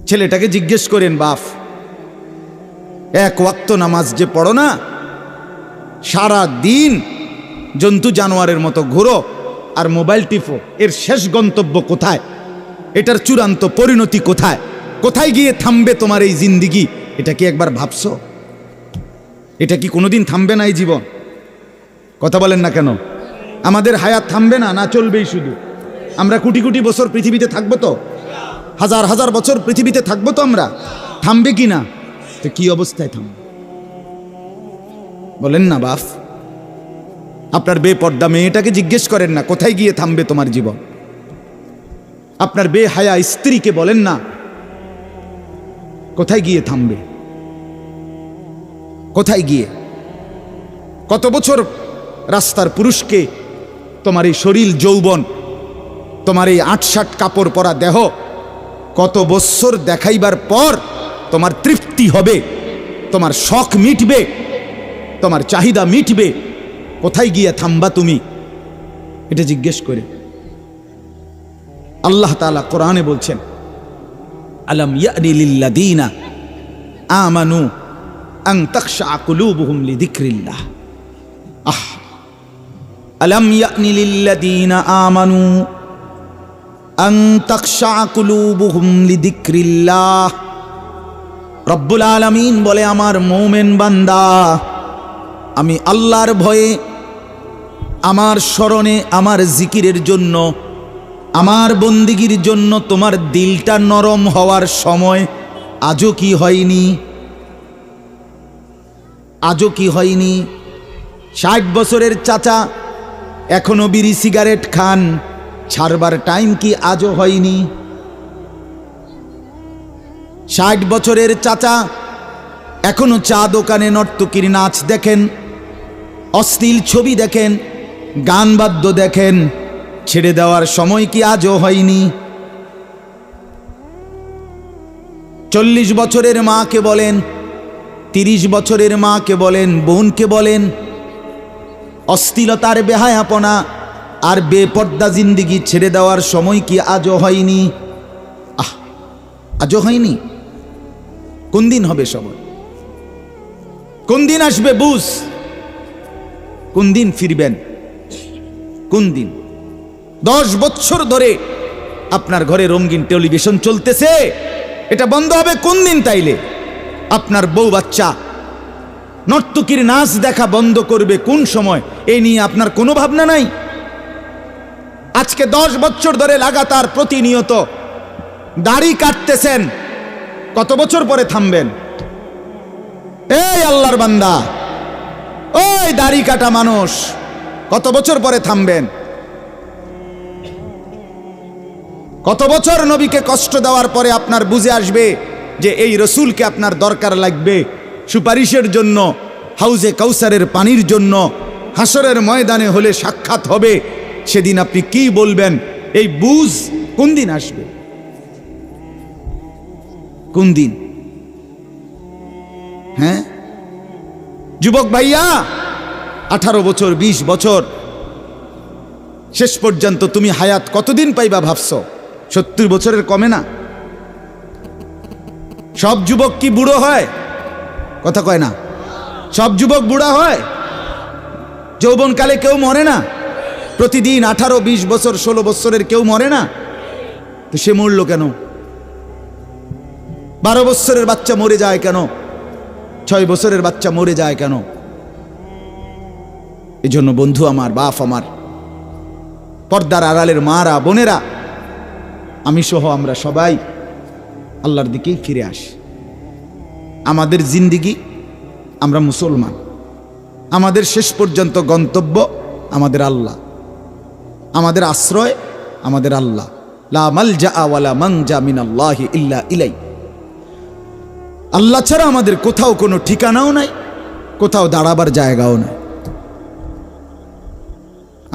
ছেলেটাকে জিজ্ঞেস করেন, বাপ, এক ওয়াক্ত নামাজ যে পড়ো না, সারা দিন জন্তু জানোয়ারের মতো ঘুরো আর মোবাইল টিপো, এর শেষ গন্তব্য কোথায়? এটার চূড়ান্ত পরিণতি কোথায়? কোথায় গিয়ে থামবে তোমার এই জিন্দিগি? এটা কি একবার ভাবছো? এটা কি কোনোদিন থামবে না এই জীবন? কথা বলেন না কেন? আমাদের হায়াত থামবে না, না চলবেই শুধু? আমরা কোটি কোটি বছর পৃথিবীতে থাকবো তো, হাজার হাজার বছর পৃথিবীতে থাকবো তো, আমরা থামবে কি না? তো কি অবস্থায় থামবে বলেন না বাপ? আপনার বেপর্দা মেয়েটাকে জিজ্ঞেস করেন না, কোথায় গিয়ে থামবে তোমার জীবন? আপনার বেহায়া স্ত্রীকে বলেন না, কোথায় গিয়ে থামবে? কোথায় গিয়ে? কত বছর রাস্তার পুরুষকে তোমার এই শরীর যৌবন, তোমার এই ৮-৬০ কাপড় পরা দেহ কত বছর দেখাইবার পর তোমার তৃপ্তি হবে, তোমার শখ মিটবে, তোমার চাহিদা মিটবে? কোথায় গিয়ে থামবা তুমি? এটা জিজ্ঞেস করে। আল্লাহ তাআলা কোরআনে বলছেন, আলাম ইয়ানি লিল্লাযীনা আমানু আন তাখশা কুলুবুহুম লিযিকরিল্লাহ। আলাম ইয়ানি লিল্লাযীনা আমানু আন তাখশা কুলুবুহুম লিযিকরিল্লাহ। রব্বুল আলামিন বলে, আমার মুমিন বান্দা, আমি আল্লাহর ভয়ে, আমার স্মরণে, আমার জিকিরের জন্য, আমার বন্দিগির জন্য তোমার দিলটা নরম হওয়ার সময় আজও কি হয়নি? আজও কি হয়নি? ৬০ বছরের চাচা এখনো বিড়ি সিগারেট খান, ছাড়বার টাইম কি আজও হয়নি? ৬০ বছরের চাচা এখনো চা দোকানে নর্তকীর নাচ দেখেন, অশ্লীল ছবি দেখেন, গান বাদ্য দেখেন, ছেড়ে দেওয়ার সময় কি আজও হয়নি? ৪০ বছরের মাকে বলেন, ৩০ বছরের মাকে বলেন, বোনকে বলেন, অশ্লীলতার বেহায়াপনা আর বেপর্দা জিন্দিগি ছেড়ে দেওয়ার সময় কি আজও হয়নি? আজও হয়নি? কোন দিন হবে সময়? কোন দিন আসবে বুঝ? কোন দিন ফিরবেন? কোন দিন? 10 বছর ধরে আপনার ঘরে রঙিন টেলিভিশন চলতেছে, এটা বন্ধ হবে কোন দিন? তাইলে আপনার বউ বাচ্চা নর্তকীর নাচ দেখা বন্ধ করবে কোন সময়? এই নিয়ে আপনার কোনো ভাবনা নাই? আজকে 10 বছর ধরে লাগাতার প্রতিনিয়ত দাড়ি কাটতেছেন, কত বছর পরে থামবেন? এই আল্লাহর বান্দা, ওই দাড়ি কাটা মানুষ, কত বছর পরে থামবেন? কত বছর নবীকে কষ্ট দেওয়ার পরে আপনার বুঝে আসবে যে এই রসুলকে আপনার দরকার লাগবে সুপারিশের জন্য, হাউজে কাউসারের পানির জন্য, হাসরের ময়দানে হলে সাক্ষাৎ হবে, সেদিন আপনি কি বলবেন? এই বুঝ কোন দিন আসবে? কোন দিন? হ্যাঁ যুবক ভাইয়া, 18 বছর 20 বছর, শেষ পর্যন্ত তুমি হায়াত কতদিন পাইবা ভাবছো? 70 বছরের কমে না? সব যুবক কি বুড়ো হয়? কথা কয় না। সব যুবক বুড়া হয়? যৌবনকালে কেউ মরে না? প্রতিদিন 18, 20 বছর, 16 বছরের কেউ মরে না? তো সে মরল কেন? 12 বছরের বাচ্চা মরে যায় কেন? 6 বছরের বাচ্চা মরে যায় কেন? এই জন্য বন্ধু আমার, বাপ আমার, পর্দার আড়ালের মারা, বোনেরা, আমি সহ আমরা সবাই আল্লাহর দিকেই ফিরে আসি। আমাদের জিন্দিগি, আমরা মুসলমান, আমাদের শেষ পর্যন্ত গন্তব্য আমাদের আল্লাহ, আমাদের আশ্রয় আমাদের আল্লাহ। লা মালজা ওয়ালা মানজা মিনাল্লাহি ইল্লা ইলাই। আল্লাহ ছাড়া আমাদের কোথাও কোনো ঠিকানাও নাই, কোথাও দাঁড়াবার জায়গাও নাই।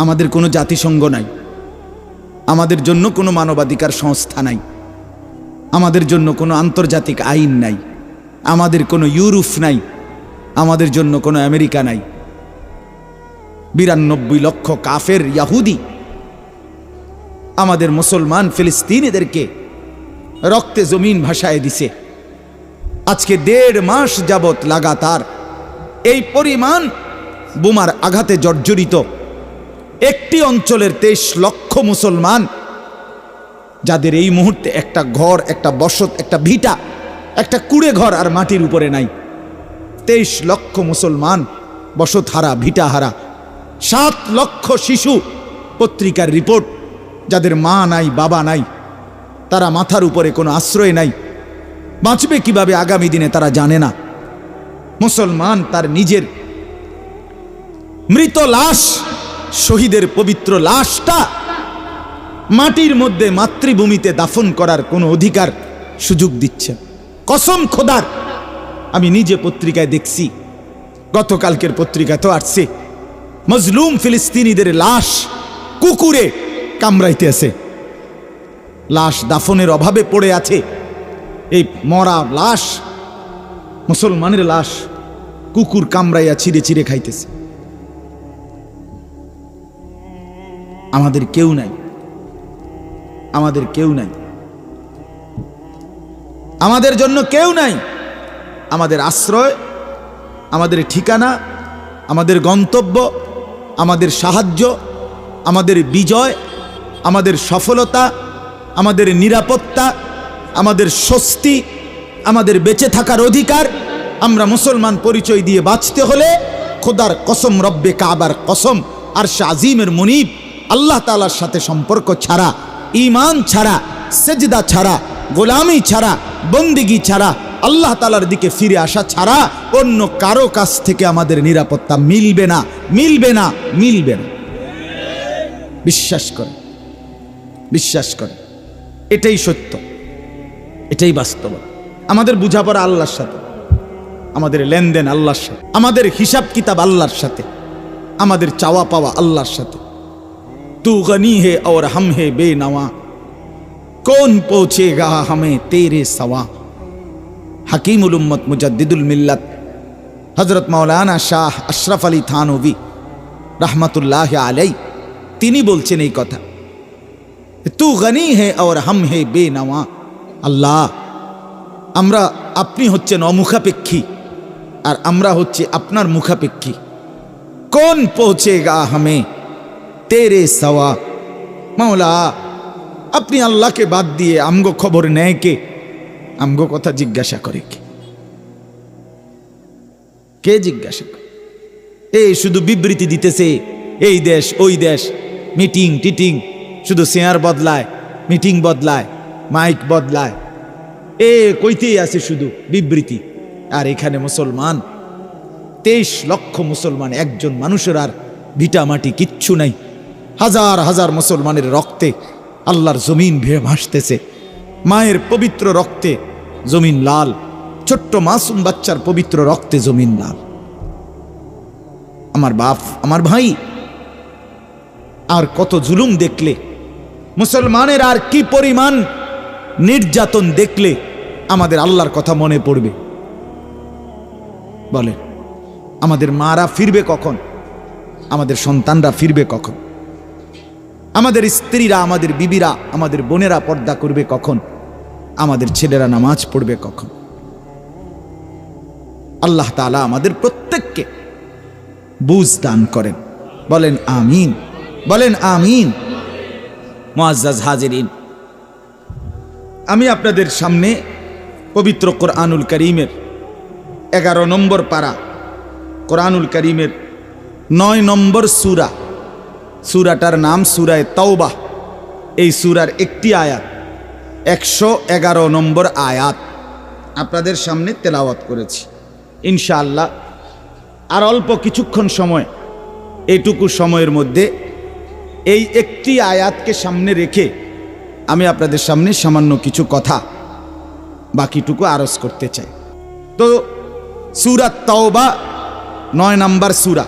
আমাদের কোনো জাতিসংঘ নাই, আমাদের জন্য কোনো মানবাধিকার সংস্থা নাই, আমাদের জন্য কোনো আন্তর্জাতিক আইন নাই, আমাদের কোনো ইউরোপ নাই, আমাদের জন্য কোনো আমেরিকা নাই। 92 লক্ষ কাফের ইয়াহুদি আমাদের মুসলমান ফিলিস্তিনিদেরকে রক্তে জমিন ভাসায় দিছে। আজকে 1.5 মাস যাবত লাগাতার এই পরিমাণ বোমার আঘাতে জর্জরিত একটি অঞ্চলের 23 লক্ষ মুসলমান, যাদের এই মুহূর্তে একটা ঘর, একটা বসত, একটা ভিটা, একটা কুড়ে ঘর আর মাটির উপরে নাই। 23 লক্ষ মুসলমান বসত হারা, ভিটা হারা। 7 লক্ষ শিশু, পত্রিকার রিপোর্ট, যাদের মা নাই, বাবা নাই, তারা মাথার উপরে কোনো আশ্রয় নাই। বাঁচবে কিভাবে আগামী দিনে তারা জানে না। মুসলমান তার নিজের মৃত লাশ, শহীদের পবিত্র লাশটা মাটির মধ্যে মাতৃভূমিতে দাফন করার কোনো অধিকার, সুযোগ দিচ্ছে। কসম খোদার, আমি নিজে পত্রিকায় দেখছি, গতকালকের পত্রিকা তো আসছে, মজলুম ফিলিস্তিনিদের লাশ কুকুরে কামড়াইতে আছে। লাশ দাফনের অভাবে পড়ে আছে। এই মরা লাশ, মুসলমানের লাশ কুকুর কামড়াইয়া ছিঁড়ে ছিঁড়ে খাইতেছে। আমাদের কেউ নাই, আমাদের কেউ নাই, আমাদের জন্য কেউ নাই। আমাদের আশ্রয়, আমাদের ঠিকানা, আমাদের গন্তব্য, আমাদের সাহায্য, আমাদের বিজয়, আমাদের সফলতা, আমাদের নিরাপত্তা, আমাদের স্বস্তি, আমাদের বেঁচে থাকার অধিকার, আমরা মুসলমান পরিচয় দিয়ে বাঁচতে হলে খোদার কসম, রব্বে কাবার কসম, আরশে আজিমের মুনিব আল্লাহ তাআলার সাথে সম্পর্ক ছাড়া, ঈমান ছাড়া, সেজদা ছাড়া, গোলামি ছাড়া, বন্দিগি ছাড়া, আল্লাহ তাআলার দিকে ফিরে আসা ছাড়া অন্য কারো কাছ থেকে আমাদের নিরাপত্তা মিলবে না, মিলবে না, মিলবে না। বিশ্বাস করে, বিশ্বাস করে, এটাই সত্য, এটাই বাস্তব। আমাদের বোঝাপড়া আল্লাহর সাথে, আমাদের লেনদেন আল্লাহর সাথে, আমাদের হিসাব কিতাব আল্লাহর সাথে, আমাদের চাওয়া পাওয়া আল্লাহর সাথে। তু গনি হে और हम है बेनवा, कौन पहुंचेगा हमें तेरे सवा। हकीमुल उम्मत मुजद्दिदुल मिल्लत हजरत मौलाना शाह अशरफ अली थानवी रहमतुल्लाह अलैहि তিনি বলছেন এই কথা, তু গনি হে और हम है बेनवा। আল্লাহ, আমরা, আপনি হচ্ছেন অমুখাপেক্ষী আর আমরা হচ্ছে আপনার মুখাপেক্ষী। কোন পৌঁছেগা হামে তেরে সওয়া। মাওলা, আপনি আল্লাহকে বাদ দিয়ে আমগো খবর নেয় কে? আমগো কথা জিজ্ঞাসা করে কে? কে জিজ্ঞাসা করে? এই শুধু বিবৃতি দিতেছে, এই দেশ ওই দেশ, মিটিং টিটিং, শুধু চেয়ার বদলায়, মিটিং বদলায়, মাইক বদলায়, কইতেই আছে শুধু বিবৃতি। আর এখানে মুসলমান 23 লক্ষ মুসলমান, একজন মানুষের আর ভিটা মাটি কিচ্ছু নাই। হাজার হাজার মুসলমানের রক্তে আল্লাহর জমিন ভেয়ে ভাসতেছে। মায়ের পবিত্র রক্তে জমিন লাল, ছোট্ট মাসুম বাচ্চার পবিত্র রক্তে জমিন লাল। আমার বাপ, আমার ভাই, আর কত জুলুম দেখলে, মুসলমানের আর কি পরিমাণ নির্যাতন দেখলে আমাদের আল্লাহর কথা মনে পড়বে? বলেন, আমাদের মারা ফিরবে কখন? আমাদের সন্তানরা ফিরবে কখন? আমাদের স্ত্রীরা, আমাদের বিবিরা, আমাদের বোনেরা পর্দা করবে কখন? আমাদের ছেলেরা নামাজ পড়বে কখন? আল্লাহ তাআলা আমাদের প্রত্যেককে বুঝ দান করেন। বলেন আমিন, বলেন আমিন। মুআজ্জাজ হাজিরিন, আমি আপনাদের সামনে পবিত্র কোরআনুল কারীমের 11 নম্বর পারা, কোরআনুল কারীমের 9 নম্বর সূরা, সূরাটার নাম সূরায়ে তাওবা। এই সূরার একটি আয়াত, 111 নম্বর আয়াত আপনাদের সামনে তেলাওয়াত করেছি। ইনশাআল্লাহ আর অল্প কিছুক্ষণ সময়, এইটুকু সময়ের মধ্যে এই একটি আয়াতকে সামনে রেখে আমি আপনাদের সামনে সামান্য কিছু কথা, বাকিটুকু আরজ করতে চাই। তো সূরা তাওবা 9 নম্বর সূরা,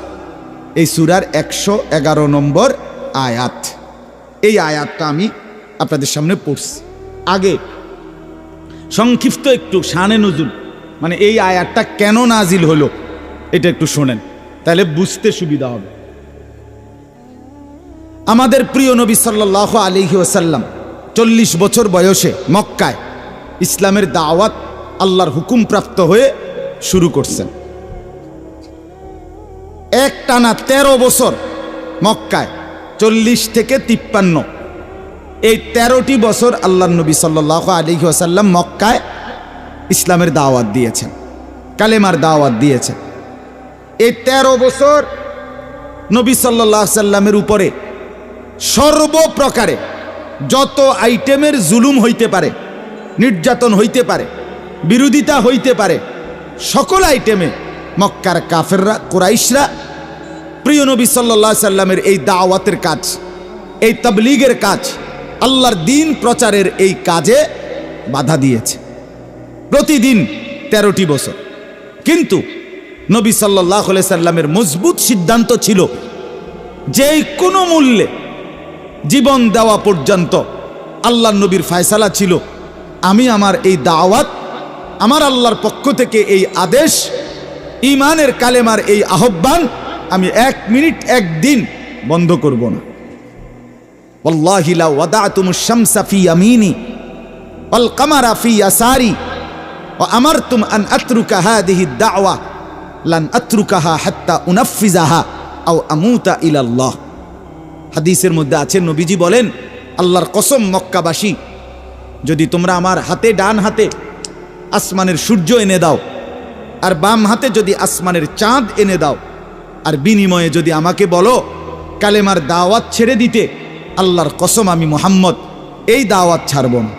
এই সূরার 111 নম্বর আয়াত। এই আয়াতটা আমি আপনাদের সামনে পড়ছি। আগে সংক্ষিপ্ত একটু শানে নুজুল, মানে এই আয়াতটা কেন নাজিল হলো এটা একটু শোনেন, তাহলে বুঝতে সুবিধা হবে। আমাদের প্রিয় নবী সাল্লাল্লাহু আলাইহি ওয়াসাল্লাম 40 বছর বয়সে মক্কায় ইসলামের দাওয়াত আল্লাহর হুকুম প্রাপ্ত হয়ে শুরু করছেন। একটানা 13 বছর মক্কায়, 40 থেকে 53, এই 13টি বছর আল্লাহর নবী সাল্লাল্লাহু আলাইহি ওয়াসাল্লাম মক্কায় ইসলামের দাওয়াত দিয়েছেন, কালেমার দাওয়াত দিয়েছেন। এই 13 বছর নবী সাল্লাল্লাহু আলাইহি সাল্লামের উপরে সর্বপ্রকারে যত আইটেমের জুলুম হইতে পারে, নির্যাতন হইতে পারে, বিরোধিতা হইতে পারে, সকল আইটেমে মক্কার কাফেররা, কুরাইশরা প্রিয় নবী সাল্লাল্লাহু আলাইহি সাল্লামের এই দাওয়াতের কাজ, এই তাবলীগের কাজ, আল্লাহর দ্বীন প্রচারের এই কাজে বাধা দিয়েছে প্রতিদিন 13টি বছর। কিন্তু নবী সাল্লাল্লাহু আলাইহি সাল্লামের মজবুত সিদ্ধান্ত ছিল যে কোনো মূল্যে জীবন দেওয়া পর্যন্ত আল্লাহর নবীর ফয়সালা ছিল, আমি আমার এই দাওয়াত, আমার আল্লাহর পক্ষ থেকে এই আদেশ, ঈমানের কালেমার এই আহ্বান আমি 1 মিনিট 1 দিন বন্ধ করব না। ওয়াল্লাহি লা ওয়াদাতুমুশ শামসা ফি ইয়ামিনি ওয়াল কামারা ফি ইয়াসারি ওয়া আমারতুম আন আতরুকা হাদিহি দাওয়া লান আতরুকাহা হাত্তা উনাফিজাহা আও আমুতা ইলাল্লাহ। হাদিসের মধ্যে আছে, নবীজি বলেন, আল্লাহর কসম মক্কাবাসী, যদি তোমরা আমার হাতে, ডান হাতে আসমানের সূর্য এনে দাও, আর বাম হাতে যদি আসমানের চাঁদ এনে দাও, আর বিনিময়ে যদি আমাকে বলো কালেমার দাওয়াত ছেড়ে দিতে, আল্লাহর কসম আমি মুহাম্মদ এই দাওয়াত ছাড়ব না।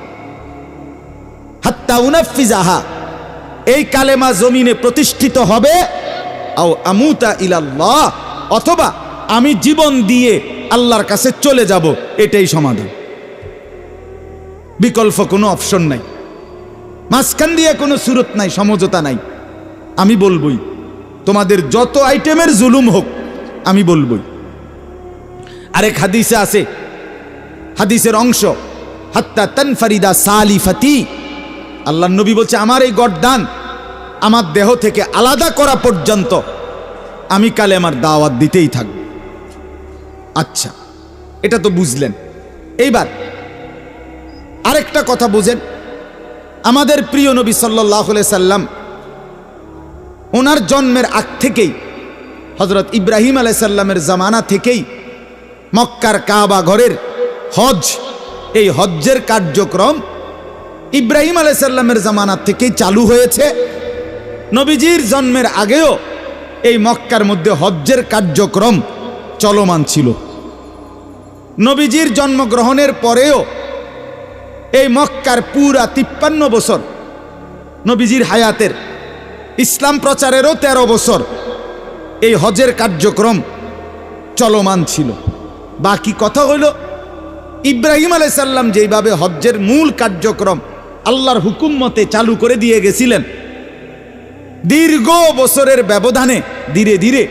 হাত্তা উনাফিজাহা, এই কালেমা জমিনে প্রতিষ্ঠিত হবে, আও আমুতা ইলাল্লাহ, অথবা আমি জীবন দিয়ে আল্লাহর কাছে চলে যাব, এটাই সমাধান। বিকল্প কোনো অপশন নাই, মাঝখান দিয়ে কোনো সুরত নাই, সমঝোতা নাই। আমি বলবই, তোমাদের যত আইটেমের জুলুম হোক আমি বলবই। আরেক হাদিসে আছে, হাদিসের অংশ, হাত্তা তানফারিদা সালিফাতি, আল্লাহর নবী বলছে, আমার এই গর্দান আমার দেহ থেকে আলাদা করা পর্যন্ত আমি কালেমার দাওয়াত দিতেই থাকব। আচ্ছা, এটা তো বুঝলেন। এইবার আরেকটা কথা বুঝেন, আমাদের প্রিয় নবী সাল্লাল্লাহু আলাইহি সাল্লাম ওনার জন্মের আগ থেকেই, হযরত ইব্রাহিম আলাইহিস সালামের জামানা থেকেই মক্কার কাবা ঘরের হজ, এই হজ্জের কার্যক্রম ইব্রাহিম আলাইহিস সালামের জামানা থেকেই চালু হয়েছে। নবীজির জন্মের আগেও এই মক্কার মধ্যে হজ্জের কার্যক্রম চলমান ছিল। নবীজির জন্মগ্রহণের পরেও এই মক্কার পুরা 53 বছর নবীজির হায়াতের, ইসলাম প্রচারেরও 13 বছর এই হজের কার্যক্রম চলমান ছিল। বাকি কথা হইল, ইব্রাহিম আলাইহিস সালাম যেইভাবে হজ্জের মূল কার্যক্রম আল্লাহর হুকুম মতে চালু করে দিয়ে গেছিলেন, দীর্ঘ বছরের ব্যবধানে ধীরে ধীরে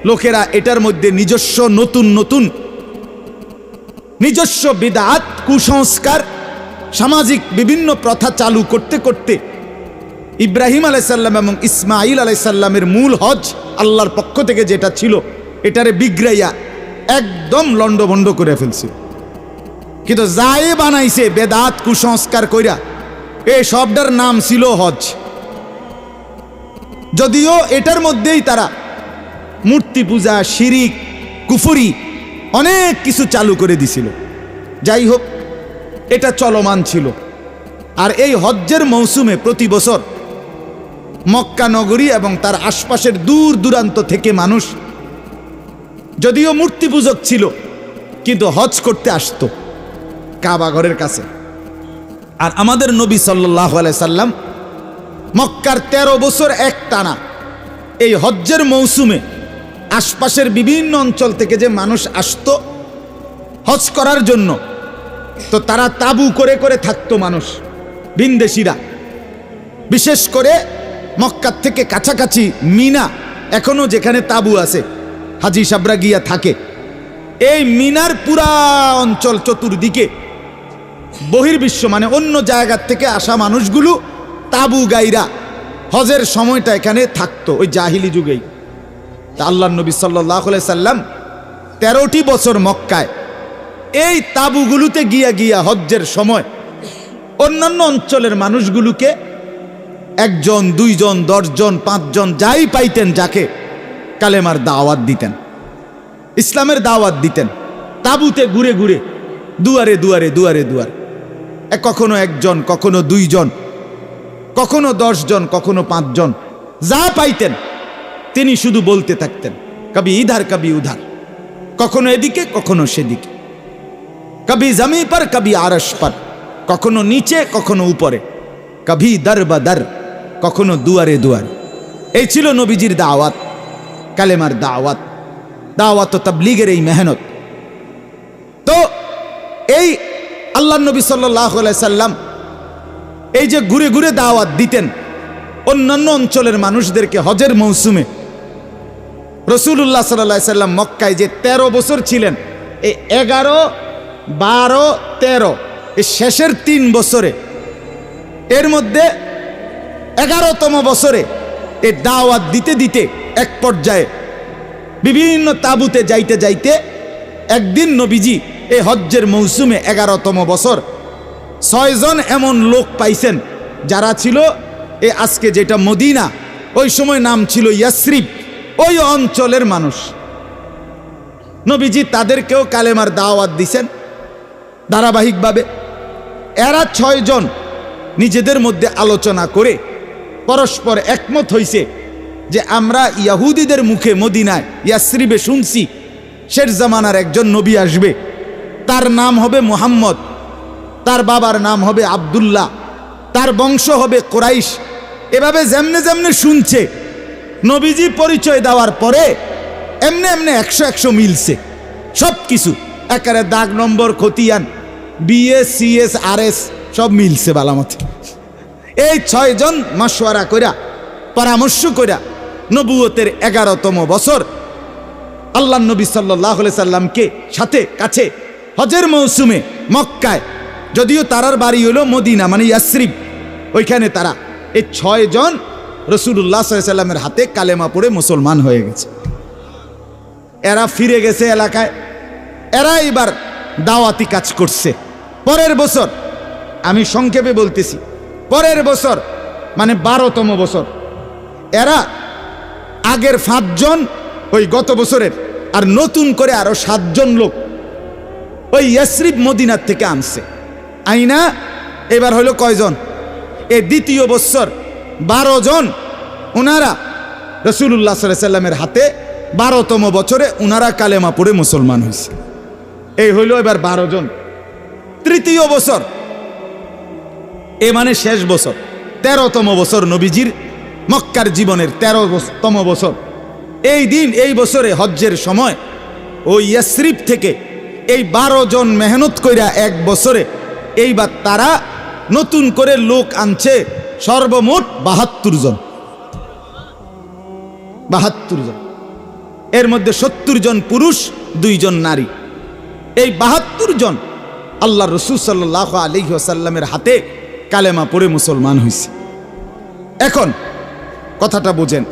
লোকেরা এটার মধ্যে নিজস্ব নতুন নতুন নিজস্ব বিদআত, কুসংস্কার, সামাজিক বিভিন্ন প্রথা চালু করতে করতে ইব্রাহিম আলাইহিস সালাম এবং ইসমাঈল আলাইহিস সালামের মূল হজ আল্লাহর পক্ষ থেকে যেটা ছিল, এটারে বিগড়াইয়া একদম লন্ডভন্ড করে ফেলছে। কিন্তু যাই বানাইছে বেদাত, কুসংস্কার কইরা, এই সবটার নাম ছিল হজ। যদিও এটার মধ্যেই তারা মূর্তি পূজা, শিরিক, কুফরি অনেক কিছু চালু করে দিছিল। যাই হোক, এটা চলমান ছিল। আর এই হজ্জের মৌসুমে প্রতি বছর মক্কা নগরী এবং তার আশপাশের দূর দূরান্ত থেকে মানুষ, যদিও মূর্তি পূজক ছিল, কিন্তু হজ করতে আসতো কাবা ঘরের কাছে। আর আমাদের নবী সাল্লাল্লাহু আলাইহি সাল্লাম মক্কার 13 বছর একটানা এই হজ্জের মৌসুমে আশপাশের বিভিন্ন অঞ্চল থেকে যে মানুষ আসতো হজ করার জন্য, তো তারা তাবু করে করে থাকতো মানুষ, ভিনদেশীরা। বিশেষ করে মক্কার থেকে কাছাকাছি মিনা, এখনো যেখানে তাবু আছে, হাজি সাবরা গিয়া থাকে, এই মিনার পুরা অঞ্চল চতুর্দিকে বহির্বিশ্ব মানে অন্য জায়গার থেকে আসা মানুষগুলো তাবু গাইরা হজের সময়টা এখানে থাকতো, ওই জাহিলি যুগেই। তা আল্লাহর নবী সাল্লাল্লাহু আলাইহি সাল্লাম 13টি বছর মক্কায় এই তাবুগুলোতে গিয়া গিয়া হজ্জের সময় অন্যান্য অঞ্চলের মানুষগুলোকে 1 জন 2 জন 10 জন 5 জন যাই পাইতেন যাকে কালেমার দাওয়াত দিতেন, ইসলামের দাওয়াত দিতেন। তাঁবুতে ঘুরে ঘুরে দুয়ারে দুয়ারে দুয়ারে দুয়ারে, কখনো 1 জন, কখনো 2 জন, কখনো 10 জন, কখনো 5 জন, যা পাইতেন তিনি শুধু বলতে থাকতেন, কবি ইধার কবি উধার, কখনো এদিকে কখনো সেদিকে, কবি জমি পর কবি আরশ পর, কখনো নিচে কখনো উপরে, কবি দর বদর, কখনো দুয়ারে দুয়ারে। এই ছিল নবীজির দাওয়াত, কালেমার দাওয়াত, দাওয়াত ও তাবলীগের এই মেহনত। তো এই আল্লাহ নবী সাল্লাল্লাহু আলাইহি সাল্লাম এই যে ঘুরে ঘুরে দাওয়াত দিতেন অন্যান্য অঞ্চলের মানুষদেরকে, হজের মৌসুমে রাসূলুল্লাহ সাল্লাল্লাহু আলাইহি সাল্লাম মক্কায় যে 13 বছর ছিলেন, এই 11, 12, 13 এই শেষের 3 বছরে, এর মধ্যে 11তম বছরে এই দাওয়াত দিতে দিতে এক পর্যায়ে বিভিন্ন তাঁবুতে যাইতে যাইতে একদিন নবীজি এই হজ্জের মৌসুমে 11তম বছর 6 জন এমন লোক পাইছেন যারা ছিল এই আজকে যেটা মদিনা, ওই সময় নাম ছিল ইয়াসরিব, ওই অঞ্চলের মানুষ। নবীজি তাদেরকেও কালেমার দাওয়াত দিছেন ধারাবাহিকভাবে। এরা 6 জন নিজেদের মধ্যে আলোচনা করে পরস্পর একমত হইছে যে আমরা ইহুদিদের মুখে মদিনায় ইয়াসরিবে শুনছি শেষ জামানার একজন নবী আসবে, তার নাম হবে মুহাম্মদ, তার বাবার নাম হবে আব্দুল্লাহ, তার বংশ হবে কুরাইশ। এভাবে যেমনে যেমনে শুনছে, নবীজি পরিচয় দেওয়ার পরে এমনি এমনি 100 মিলছে সব কিছু, একেবারে দাগ নম্বর খতিয়ান BS CS RS সব মিলছে বালামত। এই 6 জন মাশওয়ারা কইরা পরামর্শ কইরা নবুয়তের 11তম বছর আল্লাহ নবী সাল্লাল্লাহু আলাইহি সাল্লামকে সাথে কাছে হজের মৌসুমে মক্কায়, যদিও তারার বাড়ি হলো মদিনা মানে ইয়াসরিব, ওইখানে তারা এই 6 জন রাসূলুল্লাহ সাল্লাল্লাহু আলাইহি সাল্লামের হাতে কালেমা পড়ে মুসলমান হয়ে গেছে। এরা ফিরে গেছে এলাকায়, এরা এবার দাওয়াতি কাজ করছে। পরের বছর, আমি সংক্ষেপে বলতেছি, পরের বছর মানে 12তম বছর এরা আগের 5 জন ওই গত বছরের আর নতুন করে আরো 7 জন লোক ওই ইয়াসরিব মদিনার থেকে আনছে। আইনা এবার হলো কয়জন? এই দ্বিতীয় বছর 12 জন ওনারা রাসূলুল্লাহ সাল্লাল্লাহু আলাইহি সাল্লামের হাতে 12তম বছরে ওনারা কালেমা পড়ে মুসলমান হয়েছে। এই হইল এবার 12 জন। তৃতীয় বছর, এ মানে শেষ বছর, 13তম বছর নবীজির মক্কার জীবনের 13তম বছর। এই দিন এই বছরে হজ্জের সময় ওই ইয়াসরিব থেকে এই 12 জন মেহনত কইরা এক বছরে এইবার তারা নতুন করে লোক আনছে সর্বমোট 72 জন। 72 জন, এর মধ্যে 70 জন পুরুষ, 2 জন নারী। এই 72 জন আল্লাহ রাসূল সাল্লাল্লাহু আলাইহি ওয়াসাল্লামের হাতে কালেমা পড়ে মুসলমান হয়েছে। এখন কথাটা বোঝেন,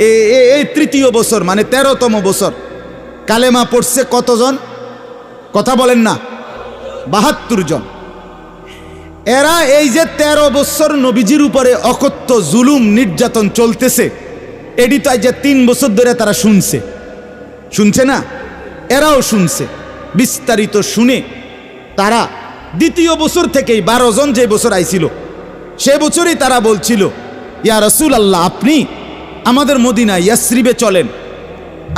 এই তৃতীয় বছর মানে 13তম বছর কালেমা পড়ছে কতজন? কথা বলেন না, 72 জন। এরা এই যে 13 বছর নবীজির উপরে অকথ্য জুলুম নির্যাতন চলতেছে, এটি তো যে 3 বছর ধরে তারা শুনছে না, এরাও শুনছে। বিস্তারিত শুনে তারা দ্বিতীয় বছর থেকেই 12 জন যে বছর আইছিল সে বছরই তারা বলছিল, ইয়া রাসূলুল্লাহ, আপনি আমাদের মদিনা ইয়াসরিবে চলেন,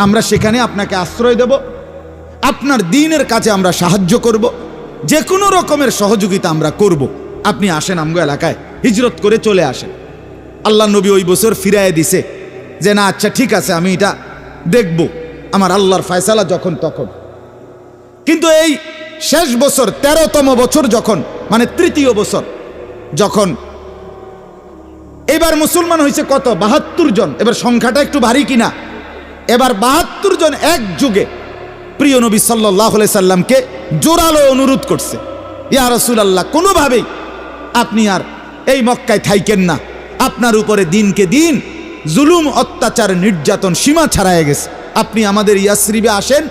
আমরা সেখানে আপনাকে আশ্রয় দেব, আপনার দ্বীনের কাজে আমরা সাহায্য করব, যে কোনো রকমের সহযোগিতা আমরা করব, আপনি আসেন আমগো এলাকায়, হিজরত করে চলে আসেন। আল্লাহ নবী ওই বছর ফিরায় দিছে যে না, আচ্ছা ঠিক আছে, আমি এটা দেখব, আমার আল্লাহর ফয়সালা যখন তখন। কিন্তু এই শেষ বছর 13তম বছর যখন মানে তৃতীয় বছর যখন এবার মুসলমান হয়েছে কত? 72 জন। এবার সংখ্যাটা একটু ভারী কিনা? এবার 72 জন এক যুগে প্রিয় নবী সাল্লাল্লাহু আলাইহি সাল্লামকে জোরালো অনুরোধ করছে, ইয়া রাসূলুল্লাহ, কোনোভাবেই আপনি আর এই মক্কায় থাইকেন না, আপনার উপরে দিনকে দিন জুলুম অত্যাচার নির্যাতন সীমা ছাড়ায় গেছে, আপনি আমাদের ইয়াসরিবে আসেন,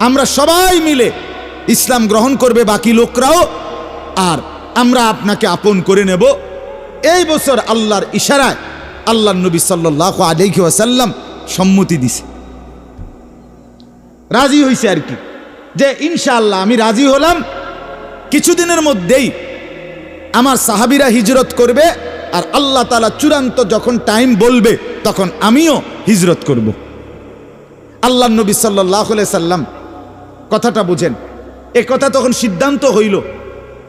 আমরা সবাই মিলে ইসলাম গ্রহণ করবে, বাকি লোকরাও, আর আমরা আপনাকে আপন করে নেব। এই বছর আল্লাহর ইশারায় আল্লাহর নবী সাল্লাল্লাহু আলাইহি ওয়াসাল্লাম সম্মতি দিছে, রাজি হইছে আর কি, যে ইনশাআল্লাহ আমি রাজি হলাম, কিছুদিনের মধ্যেই আমার সাহাবীরা হিজরত করবে, আর আল্লাহ তাআলা চূড়ান্ত যখন টাইম বলবে তখন আমিও হিজরত করব। আল্লাহর নবী সাল্লাল্লাহু আলাইহি সাল্লাম কথাটা বুঝেন, এ কথা তখন সিদ্ধান্ত হইল,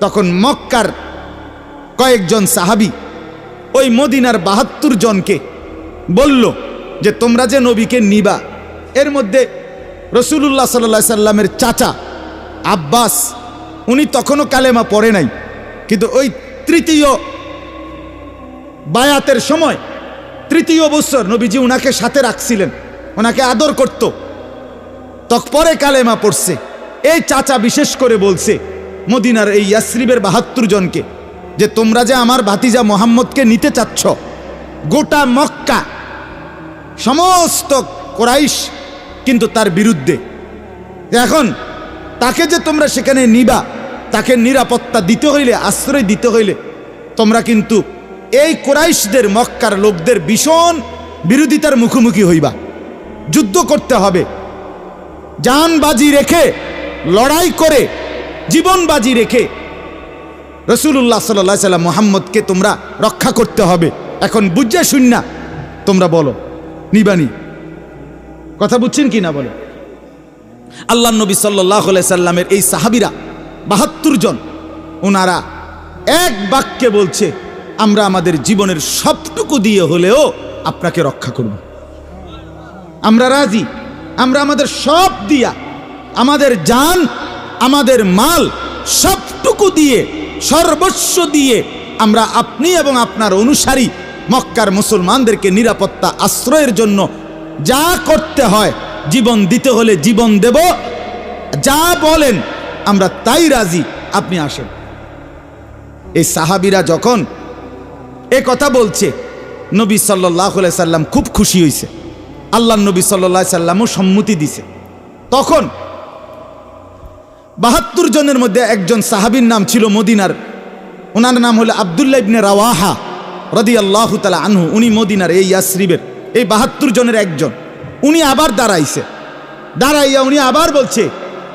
তখন মক্কার কয়েকজন সাহাবী ওই মদিনার ৭২ জনকে বলল যে তোমরা যে নবীকে নিবা, এর মধ্যে রাসূলুল্লাহ সাল্লাল্লাহু আলাইহি সাল্লামের চাচা আব্বাস, উনি তখনও কালেমা পড়ে নাই, কিন্তু ওই তৃতীয় বায়াতের সময় তৃতীয় বছর নবীজি উনাকে সাথে রাখছিলেন, ওনাকে আদর করত, পরে কালেমা পড়ছে। এই চাচা বিশেষ করে বলছে মদিনার এই ইয়াসরিবের ৭২ জনকে যে তোমরা যে আমার ভাতিজা মুহাম্মদকে নিতে চাচ্ছ, গোটা মক্কা সমস্ত কুরাইশ কিন্তু তার বিরুদ্ধে, এখন তাকে যে তোমরা সেখানে নিবা, তাকে নিরাপত্তা দিতে হইলে, আশ্রয় দিতে হইলে তোমরা কিন্তু এই কুরাইশদের, মক্কার লোকদের ভীষণ বিরোধিতার মুখোমুখি হইবা, যুদ্ধ করতে হবে, জান বাজি রেখে, লড়াই করে, জীবন বাজি রেখে রাসূলুল্লাহ সাল্লাল্লাহু আলাইহি সাল্লাম মুহাম্মদকে তোমরা রক্ষা করতে হবে। এখন বুঝে শুন না তোমরা বলো নিবানি, কথা বুঝছেন কি না বলো? আল্লাহর নবী সাল্লাল্লাহু আলাইহি সাল্লামের এই সাহাবীরা ৭২ জন, ওনারা এক বাক্যে বলছে আমরা আমাদের জীবনের সবটুকু দিয়ে হলেও আপনাকে রক্ষা করব, আমরা রাজি, আমরা আমাদের সব দিয়া, আমাদের জান, আমাদের মাল সবটুকু দিয়ে, সর্বস্ব দিয়ে আমরা আপনি এবং আপনার অনুসারী মক্কার মুসলমানদেরকে নিরাপত্তা আশ্রয়ের জন্য যা করতে হয়, জীবন দিতে হলে জীবন দেব, যা বলেন আমরা তাই রাজি, আপনি আসেন। এই সাহাবীরা যখন এ কথা বলছে, নবী সাল্লাল্লাহু আলাইহি সাল্লাম খুব খুশি হয়েছে, আল্লাহর নবী সাল্লাল্লাহু আলাইহি সাল্লামও সম্মতি দিছে। তখন ৭২ জনের মধ্যে একজন সাহাবীর নাম ছিল মদিনার, ওনার নাম হলো আব্দুল্লাহ ইবনে রাওয়াহা রাদিয়াল্লাহু তাআলা আনহু, উনি মদিনার এই ইয়াসরিবের এই ৭২ জনের একজন। উনি আবার দাঁড়াইছে, দাঁড়াইয়া উনি আবার বলছে,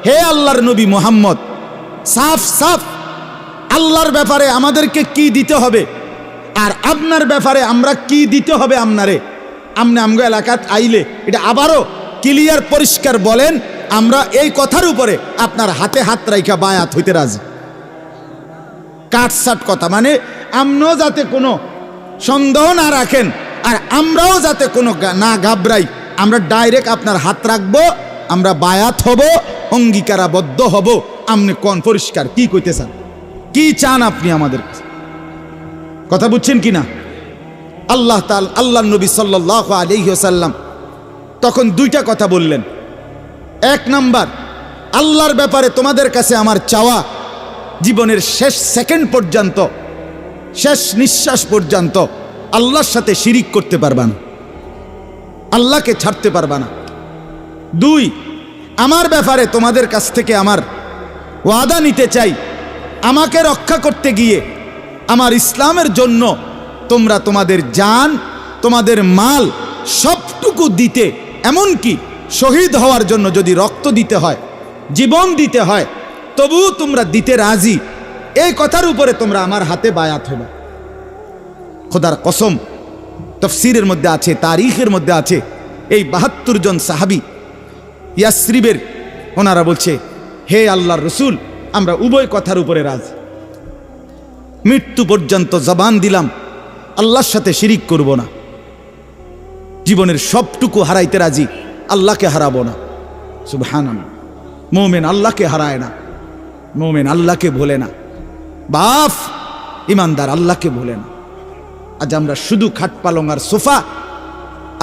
হে আল্লাহর নবী মুহাম্মদ, সাফ সাফ আল্লাহর ব্যাপারে আমাদেরকে কি দিতে হবে আর আপনার ব্যাপারে আমরা কি দিতে হবে আপনারে, আপনি আমগো এলাকাত আইলে এটা আবারও ক্লিয়ার পরিষ্কার বলেন, আমরা এই কথার উপরে আপনার হাতে হাত রাইখা বায়াত হইতে রাজি। কাটসাট কথা, মানে আমরাও যাতে কোনো সন্দেহ না রাখেন আর আমরাও যাতে কোনো না ঘাবড়াই, আমরা ডাইরেক্ট আপনার হাত রাখবো, আমরা বায়াত হব, অঙ্গীকারাবদ্ধ হব। আপনি কোন পরিষ্কার কি কইতে চান, কি চান আপনি আমাদের কাছে, কথা বুঝছেন কিনা? আল্লাহ তাআলা, আল্লাহর নবী সাল্লাল্লাহু আলাইহি ওয়াসাল্লাম তখন দুইটা কথা বললেন। এক নাম্বার, আল্লাহর ব্যাপারে তোমাদের কাছে আমার চাওয়া, জীবনের শেষ সেকেন্ড পর্যন্ত, শেষ নিঃশ্বাস পর্যন্ত আল্লাহর সাথে শিরিক করতে পারবা না, আল্লাহকে ছাড়তে পারবা না। দুই, আমার ব্যাপারে তোমাদের কাছ থেকে আমার ওয়াদা নিতে চাই, আমাকে রক্ষা করতে গিয়ে আমার ইসলামের জন্য তোমরা তোমাদের জান, তোমাদের মাল সবটুকু দিতে, এমনকি শহীদ হওয়ার জন্য যদি রক্ত দিতে হয়, জীবন দিতে হয়, তবু তোমরা দিতে রাজি। এই কথার উপরে তোমরা আমার হাতে বায়াত হবে। খোদার কসম, তাফসীরের মধ্যে আছে, তারিখের মধ্যে আছে, এই ৭২ জন সাহাবী ইয়াসরিবের, ওনারা বলছে, হে আল্লাহর রসুল, আমরা উভয় কথার উপরে রাজি, মৃত্যু পর্যন্ত জবান দিলাম আল্লাহর সাথে শিরিক করব না, জীবনের সবটুকু হারাইতে রাজি, আল্লাহকে হারাবো না। সুবহানাল্লাহ। মুমিন আল্লাহকে হারায় না, মুমিন আল্লাহকে ভোলে না, বাপ ইমানদার আল্লাহকে ভোলে না। আজ আমরা শুধু খাট পালং আর সোফা,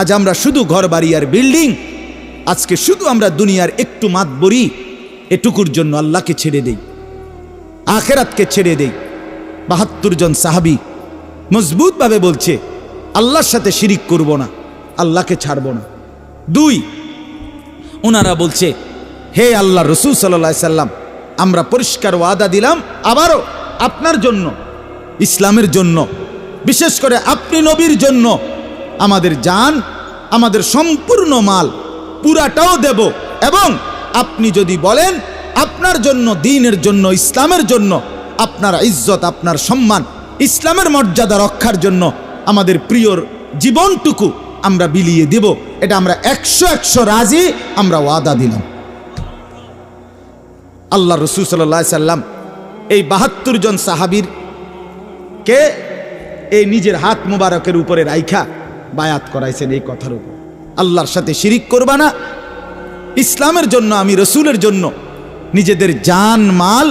আজ আমরা শুধু ঘর বাড়ি আর বিল্ডিং, আজকে শুধু আমরা দুনিয়ার একটু মাতবরি, এটুকুর জন্য আল্লাহকে ছেড়ে দেই, আখেরাতকে ছেড়ে দেই। ৭২ জন সাহাবী মজবুতভাবে বলছে, আল্লাহর সাথে শিরিক করব না, আল্লাহকে ছাড়ব না। দুই, ওনারা বলছে, হে আল্লাহ রসুল সাল্লাল্লাহু আলাইহি সাল্লাম, আমরা পরিষ্কার ওয়াদা দিলাম, আবারও আপনার জন্য, ইসলামের জন্য, বিশেষ করে আপনি নবীর জন্য আমাদের জান, আমাদের সম্পূর্ণ মাল পুরাটাও দেব। এবং আপনি যদি বলেন আপনার জন্য, দ্বীনের জন্য, ইসলামের জন্য, আপনার ইজ্জত, আপনার সম্মান, ইসলামের মর্যাদা রক্ষার জন্য আমাদের প্রিয়র জীবনটুকু আমরা বিলিয়ে দেব, এটা আমরা 100 রাজি, আমরা ওয়াদা দিলাম। আল্লাহ রাসূল সাল্লাল্লাহু আলাইহি সাল্লাম এই 72 জন সাহাবীর কে এই নিজের হাত মুবারকের উপরে রাইখা বায়াত করাইছেন এই কথার উপর, আল্লাহর সাথে শিরিক করবা না, ইসলামের জন্য, আমি রসুলের জন্য নিজেদের জান মাল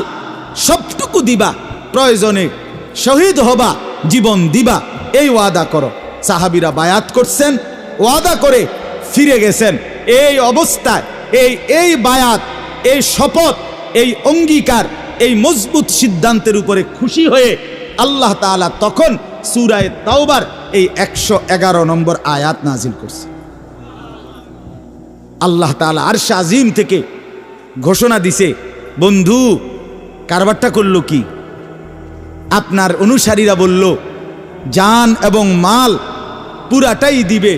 সবটুকু দিবা, প্রয়োজনে শহীদ হবা, জীবন দিবা, এই ওয়াদা করো। সাহাবীরা বায়াত করছেন, ওয়াদা করে ফিরে গেছেন। এই অবস্থায় এই বায়াত, এই শপথ, এই অঙ্গীকার, এই মজবুত সিদ্ধান্তের উপরে খুশি হয়ে আল্লাহ তাআলা তখন সূরা তাওবার এই 111 নম্বর আয়াত নাজিল করছে। আল্লাহ তাআলা আরশ আজিম থেকে ঘোষণা দিছে, বন্ধু কারবারটা করলো কি? আপনার অনুসারীরা বলল জান এবং মাল পুরাটাই দিবে,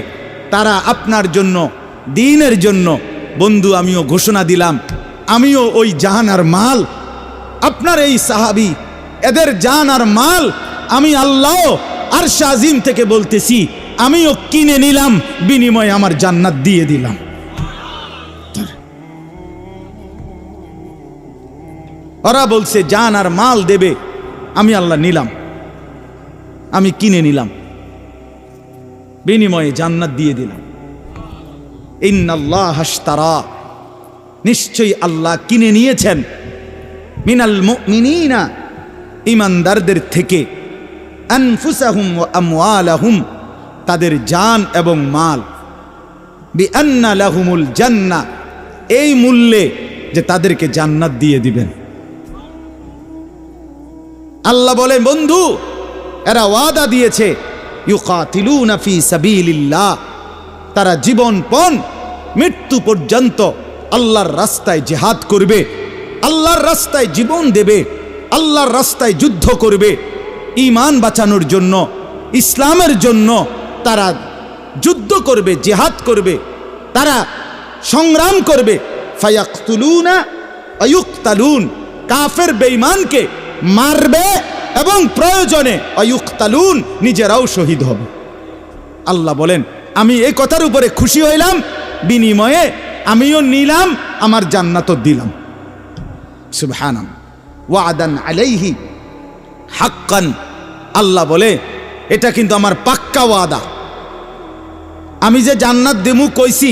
তারা আপনার জন্য, দ্বীনের জন্য। বন্ধু আমিও ঘোষণা দিলাম, আমিও ওই জান আর মাল, আপনার এই সাহাবী এদের জান আর মাল আমি আল্লাহ আরশ আজিম থেকে বলতেছি আমিও কিনে নিলাম, বিনিময়ে আমার জান্নাত দিয়ে দিলাম। ওরা বলছে জান আর মাল দেবে, আমি আল্লাহ নিলাম, আমি কিনে নিলাম, বিনিময়ে জান্নাত দিয়ে দিলাম। ইন্নাল্লাহ আশতারা, নিশ্চয়ই আল্লাহ কিনে নিয়েছেন, মিনাল মুমিনিনা, ঈমানদারদের থেকে, আনফুসাহুম ওয়া আমওয়ালাহুম, তাদের জান এবং মাল, বিআন্না লাহুমুল জান্নাহ, এই মূল্যে যে তাদেরকে জান্নাত দিয়ে দিবেন। আল্লাহ বলেন বন্ধু এরা ওয়াদা দিয়েছে, ইউকাতিলুনা ফি সাবিলিল্লাহ, তারা জীবনপণ মৃত্যু পর্যন্ত আল্লাহর রাস্তায় জিহাদ করবে, আল্লাহর রাস্তায় জীবন দেবে, আল্লাহর রাস্তায় যুদ্ধ করবে, ঈমান বাঁচানোর জন্য, ইসলামের জন্য তারা যুদ্ধ করবে, জিহাদ করবে, তারা সংগ্রাম করবে। ফায়াকতুলুনা আয়ুকতালুন, কাফের বেঈমানকে মারবে এবং প্রয়োজনে আয়ুকতালুন, নিজেরাও শহীদ হবে। আল্লাহ বলেন আমি এই কথার উপরে খুশি হইলাম, বিনিময়ে আমিও নিলাম, আমার জান্নাতও দিলাম। সুবহানাল্লাহ, ওয়াদান আলাইহি হাক্কান, আল্লাহ বলে এটা কিন্তু আমার পাক্কা ওয়াদা, আমি যে জান্নাত দেমু কইছি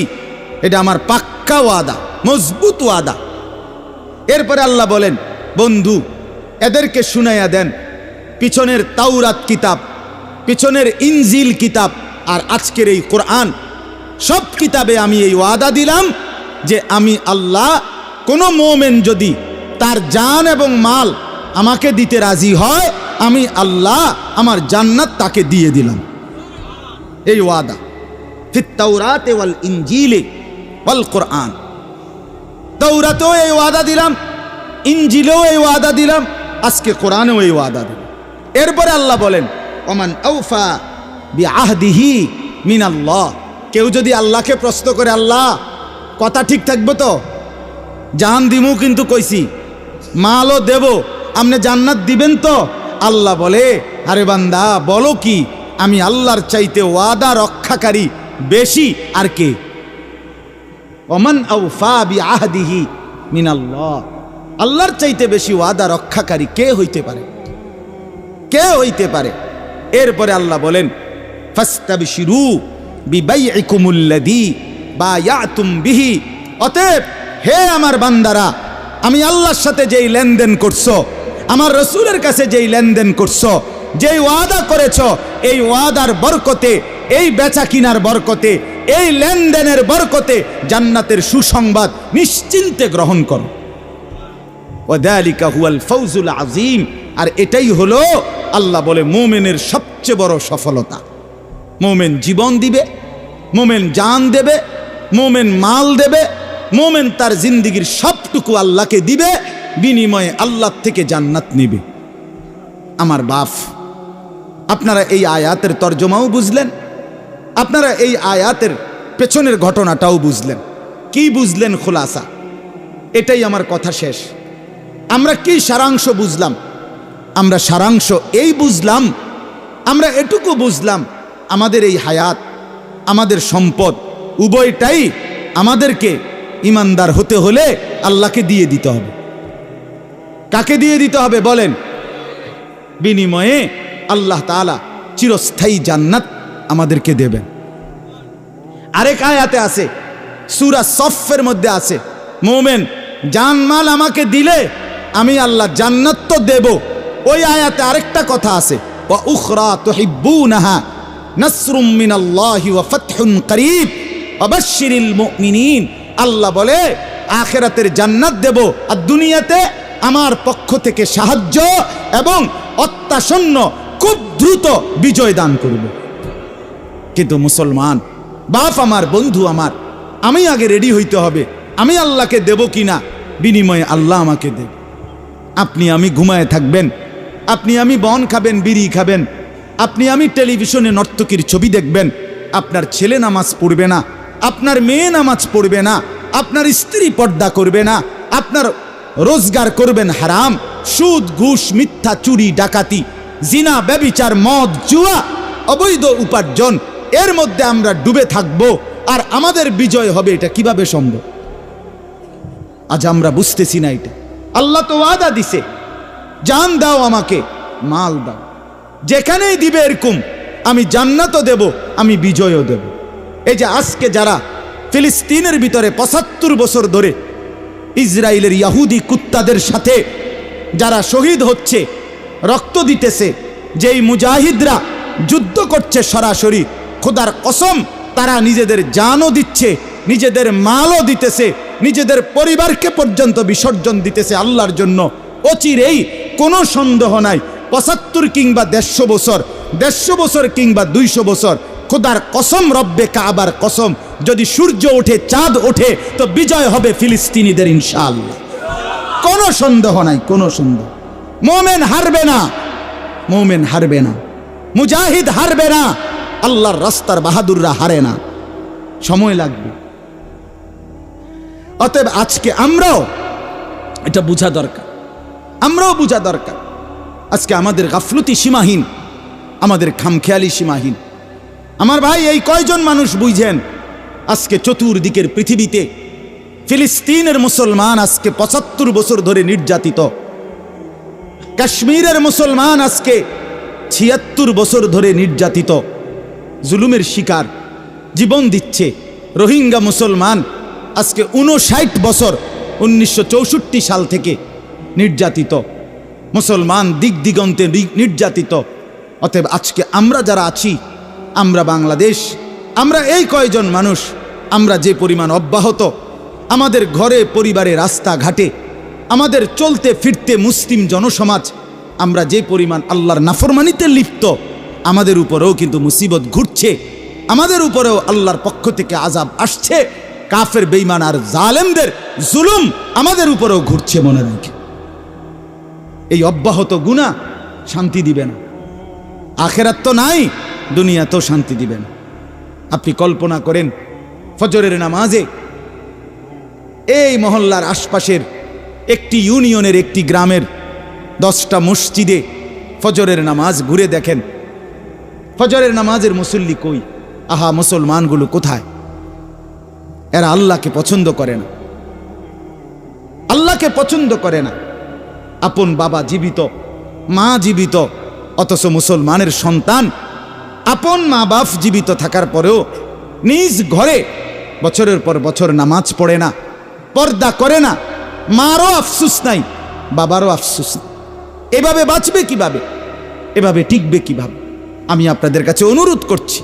এটা আমার পাক্কা ওয়াদা, মজবুত ওয়াদা। এরপরে আল্লাহ বলেন বন্ধু এদেরকে শুনাইয়া দেন পিছনের তাওরাত কিতাব, পিছনের ইনজিল কিতাব আর আজকের এই কোরআন, সব কিতাবে আমি এই ওয়াদা দিলাম যে আমি আল্লাহ, কোন মুমিন যদি তার জান এবং মাল আমাকে দিতে রাজি হয়, আমি আল্লাহ আমার জান্নাত তাকে দিয়ে দিলাম। এই ওয়াদা ফিত তাওরাতে ওয়াল ইনজিলে ওয়াল কোরআন, তাওরাতেও এই ওয়াদা দিলাম, ইনজিলেও এই ওয়াদা দিলাম, আজকে কোরআনেও এই ওয়াদা দিলাম। এরপরে আল্লাহ বলেন ওমান আওফা বিআহদিহি মিনাল্লাহ, কেউ যদি আল্লাহকে প্রশ্ন করে আল্লাহ কথা ঠিক থাকবে তো, জান দিমু কিন্তু কইছি, মালও দেব, আপনি জান্নাত দিবেন তো? আল্লাহ বলে আরে বান্দা বলো কি, আমি আল্লাহর চাইতে ওয়াদা রক্ষাকারী বেশি আর কে? ওমান আওফা বিআহদিহি মিনাল্লাহ, আল্লাহর চাইতে বেশি ওয়াদা রক্ষাকারী কে হইতে পারে? কে হইতে পারে? এরপরে আল্লাহ বলেন ফাস্তাবশিরু বিবাইইকুমুল্লাযী বায়াতুম বিহি, অতএব হে আমার বান্দারা, আমি আল্লাহর সাথে যেই লেনদেন করছো, আমার রসুলের কাছে যেই লেনদেন করছো, যেই ওয়াদা করেছো, এই ওয়াদার বরকতে, এই বেচা কিনার বরকতে, এই লেনদেনের বরকতে জান্নাতের সুসংবাদ নিশ্চিন্তে গ্রহণ করো। ওয়াযালিকা হুয়াল ফাউজুল আযীম, আর এটাই হলো আল্লাহ বলে মুমিনের সবচেয়ে বড় সফলতা। মুমিন জীবন দিবে, মুমিন জান দেবে, মুমিন মাল দেবে, মুমিন তার জিন্দেগীর সবটুকু আল্লাহকে দিবে, বিনিময়ে আল্লাহ থেকে জান্নাত নেবে। আমার বাপ। আপনারা এই আয়াতের তর্জমাও বুঝলেন, আপনারা এই আয়াতের পেছনের ঘটনাটাও বুঝলেন। কি বুঝলেন খোলাসা? এটাই আমার কথা শেষ। আমরা কি সারাংশ বুঝলাম? আমরা সারাংশ এই বুঝলাম, আমরা এটুকু বুঝলাম, আমাদের এই হায়াত, আমাদের সম্পদ উভয়টাই আমাদেরকে ইমানদার হতে হলে আল্লাহকে দিয়ে দিতে হবে। কাকে দিয়ে দিতে হবে বলেন? বিনিময়ে আল্লাহ তাআলা চিরস্থায়ী জান্নাত আমাদেরকে দেবেন। আরেক আয়াতে আছে, সূরা সফের মধ্যে আছে, মুমিন জানমাল আমাকে দিলে আমি আল্লাহ জান্নাত তো দেব। ওই আয়াতে আরেকটা কথা আছে, ওয়া উখরা তুহিব্বুনাহা নাসরুম মিনাল্লাহি ওয়া ফাতহুন করিব ওয়া বাশশিরিল মুমিনিন। আল্লাহ বলে আখিরাতের জান্নাত দেব, আর দুনিয়াতে আমার পক্ষ থেকে সাহায্য এবং অত্যাসন্ন খুব দ্রুত বিজয় দান করব। কিন্তু মুসলমান বাপ আমার, বন্ধু আমার, আমি আগে রেডি হইতে হবে, আমি আল্লাহকে দেব কিনা, বিনিময়ে আল্লাহ আমাকে দেব। আপনি আমি ঘুমায় থাকবেন, আপনি আমি বন খাবেন, বিড়ি খাবেন, আপনি আমি টেলিভিশনে নর্তকীর ছবি দেখবেন, আপনার ছেলে নামাজ পড়বে না, আপনার মেয়ে নামাজ পড়বে না, আপনার স্ত্রী পর্দা করবে না, আপনার রোজগার করবেন হারাম, সুদ ঘুষ মিথ্যা চুরি ডাকাতি জিনা ব্যভিচার মদ জুয়া অবৈধ উপার্জন, এর মধ্যে আমরা ডুবে থাকব আর আমাদের বিজয় হবে, এটা কিভাবে সম্ভব? আজ আমরা বুঝতেছি না এটা। আল্লাহ তো ওয়াদা দিছে, জান দাও আমাকে, মাল দাও, যেখানেই দিবে এরকম আমি জান্নাতও দেব, আমি বিজয়ও দেব। এই যে আজকে যারা ফিলিস্তিনের ভিতরে ৭৫ বছর ধরে ইসরায়েলের ইহুদি কুত্তাদের সাথে যারা শহীদ হচ্ছে, রক্ত দিতেছে, যেই মুজাহিদরা যুদ্ধ করছে সরাসরি, খোদার কসম তারা নিজেদের জানও দিচ্ছে, নিজেদের মালও দিতেছে, নিজেদের পরিবারকে পর্যন্ত বিসর্জন দিতেছে আল্লাহর জন্য। অচিরেই কোনো সন্দেহ নাই ৭৫ কিংবা ১৫০ বছর, ১৫০ বছর কিংবা ২০০ বছর, খোদার কসম, রব্বে কাবার কসম, যদি সূর্য ওঠে চাঁদ ওঠে তো বিজয় হবে ফিলিস্তিনিদের ইনশাআল্লাহ। কোনো সন্দেহ নাই, কোনো সন্দেহ। মুমিন হারবে না, মুমিন হারবে না, মুজাহিদ হারবে না, আল্লাহর রাস্তার বাহাদুররা হারে না, সময় লাগবে। অতএব আজকে আমরাও এটা বোঝা দরকার, আমরাও বোঝা দরকার। আজকে আমাদের গাফলতি সীমাহীন, আমাদের খামখেয়ালি সীমাহীন। আমার ভাই, এই কয়জন মানুষ বুঝেন আজকে চতুর্দিকের পৃথিবীতে ফিলিস্তিনের মুসলমান আজকে ৭৫ বছর ধরে নির্যাতিত, কাশ্মীরের মুসলমান আজকে ৭৬ বছর ধরে নির্যাতিত, জুলুমের শিকার, জীবন দিচ্ছে। রোহিঙ্গা মুসলমান আজকে ৫৯ বছর, ১৯৬৪ সাল থেকে নির্যাতিত মুসলমান, দিক দিগন্তে নির্যাতিত। অতএব আজকে আমরা যারা আছি, আমরা বাংলাদেশ, আমরা এই কয়জন মানুষ, আমরা যে পরিমাণ অব্যাহত, আমাদের ঘরে পরিবারে রাস্তাঘাটে, আমাদের চলতে ফিরতে মুসলিম জনসমাজ, আমরা যে পরিমাণ আল্লাহর নাফরমানিতে লিপ্ত, আমাদের উপরেও কিন্তু মুসিবত ঘুরছে, আমাদের উপরেও আল্লাহর পক্ষ থেকে আযাব আসছে, কাফের বেঈমান আর জালেমদের জুলুম আমাদের উপরেও ঘুরছে। মনে রাখে, এই অব্যাহত গুনাহ শান্তি দিবে না, আখেরাত তো নাই, দুনিয়াতেও শান্তি দিবে না। আপনি কল্পনা করেন, ফজরের নামাজে এই মহল্লার আশপাশের একটি ইউনিয়নের একটি গ্রামের 10টা মসজিদে ফজরের নামাজ ঘুরে দেখেন, ফজরের নামাজের মুসল্লি কই? আহা, মুসলমানগুলো কোথায়? এরা আল্লাহকে পছন্দ করে না, আল্লাহকে পছন্দ করে না। আপন বাবা জীবিত, মা জীবিত, অথচ মুসলমানের সন্তান আপন মা বাপ জীবিত থাকার পরেও নিজ ঘরে বছরের পর বছর নামাজ পড়ে না, পর্দা করে না, মারও আফসুস নাই, বাবারও আফসুস নাই। এভাবে বাঁচবে কিভাবে? এভাবে টিকবে কিভাবে? আমি আপনাদের কাছে অনুরোধ করছি,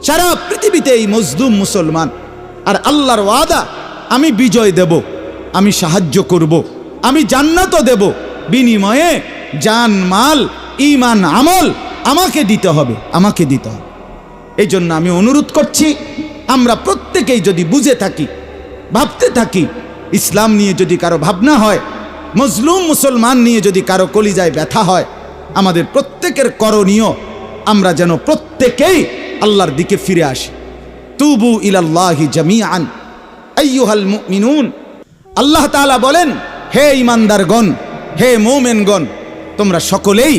সারা পৃথিবীতে এই মজলুম মুসলমান, আর আল্লাহর ওয়াদা, আমি বিজয় দেব, আমি সাহায্য করব, আমি জান্নাতও দেব, বিনিময়ে জান মাল ঈমান আমল আমাকে দিতে হবে, আমাকে দিতে হবে। এই জন্য আমি অনুরোধ করছি, আমরা প্রত্যেকেই যদি বুঝে থাকি, ভাবতে থাকি, ইসলাম নিয়ে যদি কারো ভাবনা হয়, মজলুম মুসলমান নিয়ে যদি কারো কলিজায় ব্যথা হয়, আমাদের প্রত্যেকের করণীয় আমরা যেন প্রত্যেকেই আল্লাহর দিকে ফিরে আসি। তুবু ইলাল্লাহি জামিআন আইয়ুহাল মুমিনুন। আল্লাহ তাআলা বলেন, হে ঈমানদারগণ, হে মুমিনগণ, তোমরা সকলেই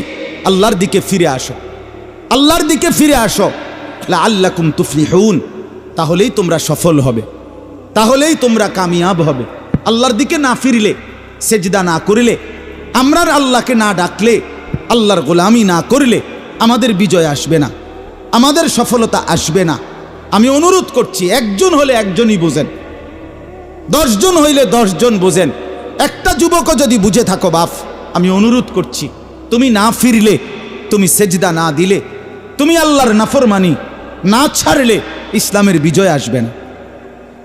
আল্লাহর দিকে ফিরে আসো, আল্লাহর দিকে ফিরে আসো। লাআল্লাকুম তুফলিহুন, তাহলেই তোমরা সফল হবে, তাহলেই তোমরা কামিয়াব হবে। আল্লাহর দিকে না ফিরলে, সেজদা না করিলে, আমরা আল্লাহকে না ডাকলে, আল্লাহর গোলামি না করলে আমাদের বিজয় আসবে না, আমাদের সফলতা আসবে না। আমি অনুরোধ করছি, একজন হলে একজনই বোঝেন, 10 জন হইলে 10 জন বোঝেন। একটা যুবকও যদি বুঝে থাকো বাপ, আমি অনুরোধ করছি, তুমি না ফিরলে, তুমি সেজদা না দিলে, তুমি আল্লাহর নাফরমানি না ছাড়লে ইসলামের বিজয় আসবে না।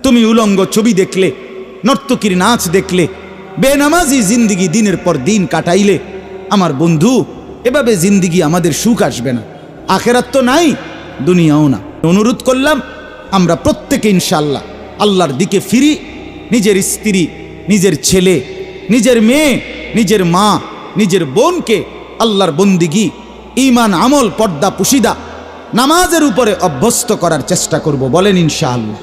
তুমি উলঙ্গ ছবি দেখলে, নর্তকীর নাচ দেখলে, বেনামাজি জিন্দিগি দিনের পর দিন কাটাইলে, আমার বন্ধু, এভাবে জিন্দিগি আমাদের সুখ আসবে না। আখেরাত তো নাই, দুনিয়াও না। অনুরোধ করলাম, আমরা প্রত্যেকে ইনশাআল্লাহ আল্লাহর দিকে ফিরি। নিজের স্ত্রী, নিজের ছেলে, নিজের মেয়ে, নিজের মা, নিজের বোনকে আল্লাহর বন্দিগি, ঈমান, আমল, পর্দা, পুশিদা, নামাজের উপরে অভ্যস্ত করার চেষ্টা করব। বলেন ইনশাআল্লাহ।